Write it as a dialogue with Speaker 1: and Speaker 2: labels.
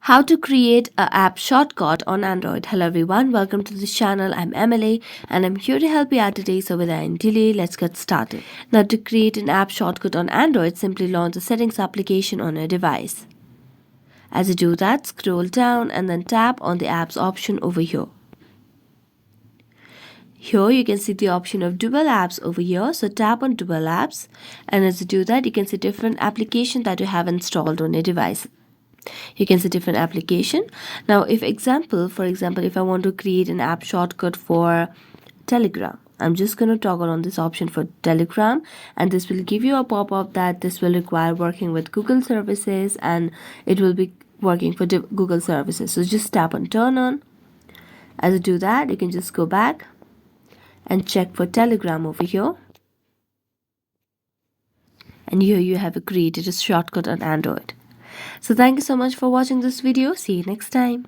Speaker 1: How to create a app shortcut on Android. Hello everyone, welcome to this channel. I'm Emily and I'm here to help you out today. So without any delay, let's get started. Now to create an app shortcut on Android, simply launch the settings application on your device. As you do that, scroll down and then tap on the apps option over here. Here you can see the option of dual apps over here, so tap on dual apps, and as you do that you can see different applications that you have installed on your device. You can see different application. Now for example, if I want to create an app shortcut for Telegram, I'm just going to toggle on this option for Telegram, and this will give you a pop-up that this will require working with Google services and it will be working for Google services. So just tap on turn on. As you do that, you can just go back and check for Telegram over here. And here you have created a shortcut on Android. So thank you so much for watching this video. See you next time.